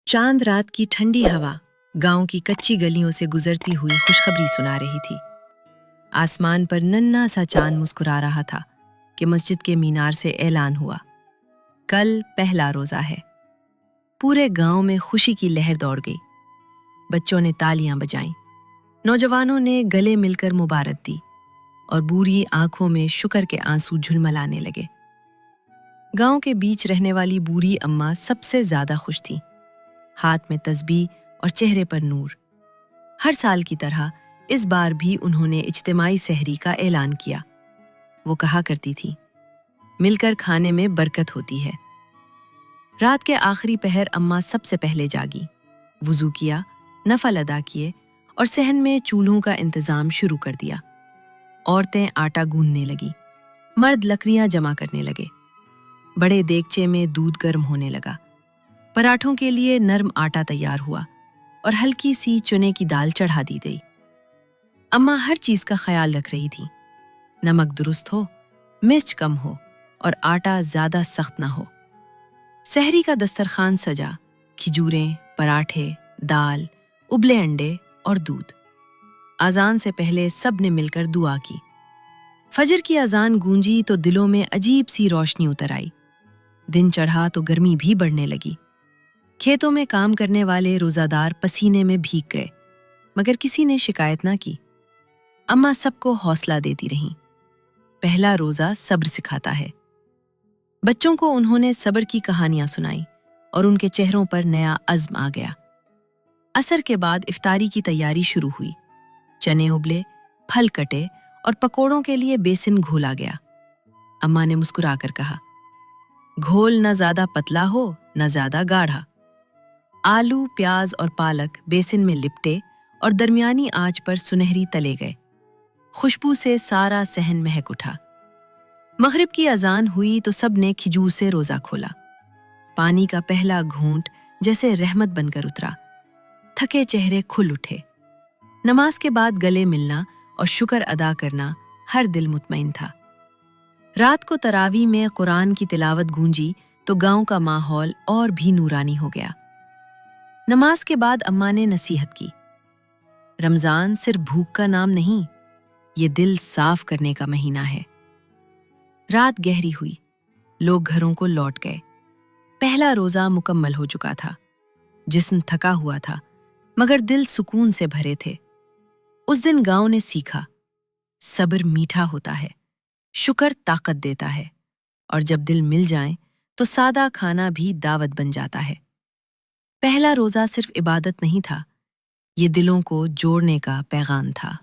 चांद रात की ठंडी हवा गांव की कच्ची गलियों से गुजरती हुई खुशखबरी सुना रही थी। आसमान पर नन्हा सा चांद मुस्कुरा रहा था कि मस्जिद के मीनार से ऐलान हुआ, कल पहला रोजा है। पूरे गांव में खुशी की लहर दौड़ गई। बच्चों ने तालियां बजाईं, नौजवानों ने गले मिलकर मुबारक दी और बूढ़ी आंखों में शुक्र के आंसू झुलमलाने लगे। गांव के बीच रहने वाली बूढ़ी अम्मा सबसे ज्यादा खुश थी, हाथ में तस्बीह और चेहरे पर नूर। हर साल की तरह इस बार भी उन्होंने इज्तिमाई सहरी का ऐलान किया। वो कहा करती थी, मिलकर खाने में बरकत होती है। रात के आखिरी पहर अम्मा सबसे पहले जागी, वुजू किया, नफल अदा किए और सहन में चूल्हों का इंतजाम शुरू कर दिया। औरतें आटा गूंदने लगी, मर्द लकड़ियां जमा करने लगे। बड़े देगचे में दूध गर्म होने लगा। पराठों के लिए नरम आटा तैयार हुआ और हल्की सी चने की दाल चढ़ा दी गई। अम्मा हर चीज का ख्याल रख रही थी, नमक दुरुस्त हो, मिर्च कम हो और आटा ज्यादा सख्त ना हो। सहरी का दस्तरखान सजा, खिजूरें, पराठे, दाल, उबले अंडे और दूध। अजान से पहले सब ने मिलकर दुआ की। फजर की अजान गूंजी तो दिलों में अजीब सी रोशनी उतर आई। दिन चढ़ा तो गर्मी भी बढ़ने लगी। खेतों में काम करने वाले रोजादार पसीने में भीग गए, मगर किसी ने शिकायत ना की। अम्मा सबको हौसला देती रहीं। पहला रोजा सब्र सिखाता है। बच्चों को उन्होंने सब्र की कहानियां सुनाई और उनके चेहरों पर नया अज़्म आ गया। असर के बाद इफ्तारी की तैयारी शुरू हुई। चने उबले, फल कटे और पकोड़ों के लिए बेसिन घोला गया। अम्मा ने मुस्कुराकर कहा, घोल न ज्यादा पतला हो न ज्यादा गाढ़ा। आलू, प्याज और पालक बेसिन में लिपटे और दरमियानी आंच पर सुनहरी तले गए। खुशबू से सारा सहन महक उठा। मगरिब की अजान हुई तो सब ने खिजूर से रोजा खोला। पानी का पहला घूंट जैसे रहमत बनकर उतरा। थके चेहरे खुल उठे। नमाज के बाद गले मिलना और शुक्र अदा करना हर दिल मुतमईन था। रात को तरावी में कुरान की तिलावत गूंजी तो गांव का माहौल और भी नूरानी हो गया। नमाज के बाद अम्मा ने नसीहत की, रमजान सिर्फ भूख का नाम नहीं, ये दिल साफ करने का महीना है। रात गहरी हुई, लोग घरों को लौट गए। पहला रोजा मुकम्मल हो चुका था। जिस्म थका हुआ था, मगर दिल सुकून से भरे थे। उस दिन गांव ने सीखा, सब्र मीठा होता है, शुक्र ताकत देता है और जब दिल मिल जाए तो सादा खाना भी दावत बन जाता है। पहला रोजा सिर्फ इबादत नहीं था, ये दिलों को जोड़ने का पैगाम था।